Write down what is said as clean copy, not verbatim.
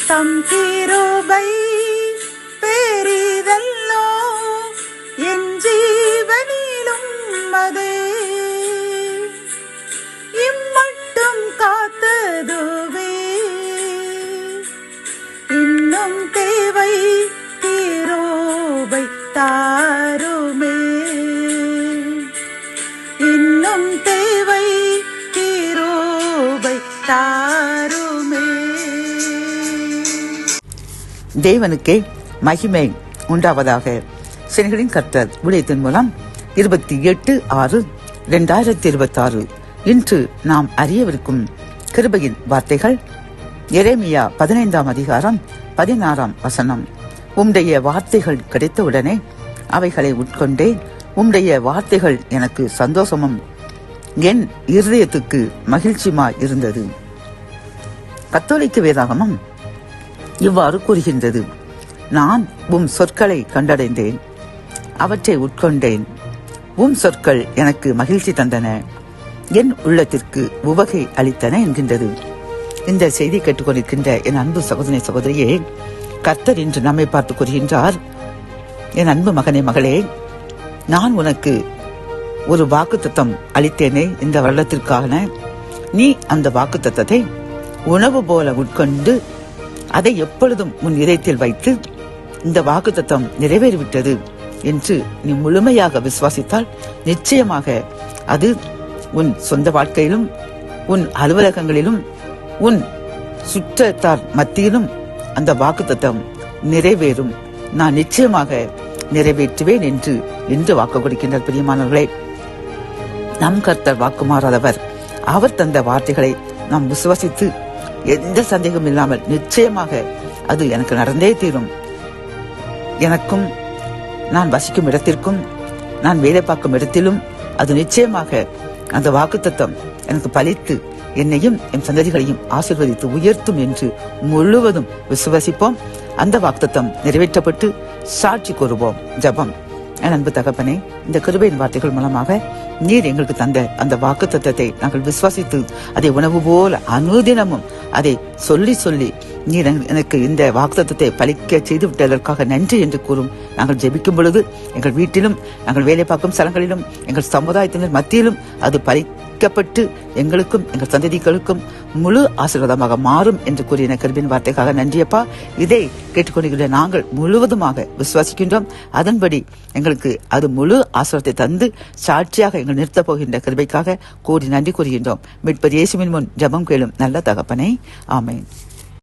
தம் கிருபை பெரிதல்லோ என் ஜீவனிலும் அதே இம்மட்டும் காத்ததுவே இன்னும் தேவை கிருபை தாருமே இன்னும் தேவை கிருபை தாருமே. தேவனுக்கே மகிமை உண்டாவதாக. சென்களின் கர்த்தர் ஊழியத்தின் மூலம் 28/6/2026 இன்று நாம் அறியவிருக்கும் கிருபையின் வார்த்தைகள் எரேமியா 15:16 உம்முடைய வார்த்தைகள் கிடைத்தவுடனே அவைகளை உட்கொண்டேன். உம்முடைய வார்த்தைகள் எனக்கு சந்தோஷமும் என் இருதயத்துக்கு மகிழ்ச்சியுமாய் இருந்தது. கத்தோலிக்க வேதாகமம் இவ்வாறு கூறுகின்றது, நான் உம் சொற்களை கண்டடைந்தேன், அவற்றை உட்கொண்டேன். உம் சொற்கள் எனக்கு மகிழ்ச்சி தந்தன, என் உள்ளத்திற்கு உவகை அளித்தன என்கின்றது. இந்த செய்தி கேட்டுக்கொண்டிருக்கின்ற என் அன்பு சகோதரி சகோதரியே, கர்த்தர் இன்று நம்மை பார்த்து கூறுகின்றார், என் அன்பு மகனே மகளே, நான் உனக்கு ஒரு வாக்குத்தத்தம் அளித்தேனே இந்த வருடத்திற்கான. நீ அந்த வாக்குத்தத்தத்தை உணவு போல உட்கொண்டு அதை எப்பொழுதும் உன் இதயத்தில் வைத்து இந்த வாக்குத்தத்தம் நிறைவேறிவிட்டது என்று நீ முழுமையாக விசுவாசித்தால் நிச்சயமாக அது உன் சொந்த வாழ்க்கையிலும் உன் அலுவலகங்களிலும் உன் சுற்றத்தார் மத்தியிலும் அந்த வாக்குத்தத்தம் நிறைவேறும். நான் நிச்சயமாக நிறைவேற்றுவேன் என்று வாக்கு கொடுக்கின்றார். பிரியமானவர்களே, நம் கர்த்தர் வாக்கு மாறாதவர். அவர் தந்த வார்த்தைகளை நாம் விசுவாசித்து எந்த சந்தேகம் இல்லாமல் நிச்சயமாக அது எனக்கு நடந்தே தீரும். எனக்கும் நான் வசிக்கும் இடத்திற்கும் நான் வேலை பார்க்கும் இடத்திலும் அது நிச்சயமாக அந்த வாக்குத்தத்தம் எனக்கு பலித்து என்னையும் என் சந்ததிகளையும் ஆசீர்வதித்து உயர்த்தும் என்று முழுவதும் விசுவாசிப்போம். அந்த வாக்குத்தத்தம் நிறைவேற்றப்பட்டு சாட்சி கூறுவோம். ஜெபம். என் அன்பு தகப்பனே, இந்த கிருபையின் வார்த்தைகள் மூலமாக நீர் எங்களுக்கு தந்த அந்த வாக்குத்தத்தத்தை நாங்கள் விசுவாசித்து அதை உணவு போல அனுதினமும் அதை சொல்லி சொல்லி நீர் எனக்கு இந்த வாக்குத்தத்தத்தை பலிக்க செய்து விட்டதற்காக நன்றி என்று கூறும். நாங்கள் ஜெபிக்கும் பொழுது எங்கள் வீட்டிலும் நாங்கள் வேலை பார்க்கும் ஸ்தலங்களிலும் எங்கள் சமுதாயத்தினர் மத்தியிலும் அது பலிக்கப்பட்டு எங்களுக்கும் எங்கள் சந்ததிகளுக்கும் முழு ஆசீர்வாதமாக மாறும் என்று கூறிய கிருபையின் வார்த்தைக்காக நன்றியப்பா. இதை கேட்டுக்கொண்டிருக்கிற நாங்கள் முழுவதுமாக விசுவாசிக்கின்றோம். அதன்படி எங்களுக்கு அது முழு ஆசீர்வாதத்தை தந்து சாட்சியாக எங்கள் நிறுத்தப் போகின்ற கிருபைக்காக கூறி நன்றி கூறுகின்றோம். மீட்பர் இயேசுவின் முன் ஜெபம் கேளும் நல்ல தகப்பனே, ஆமென்.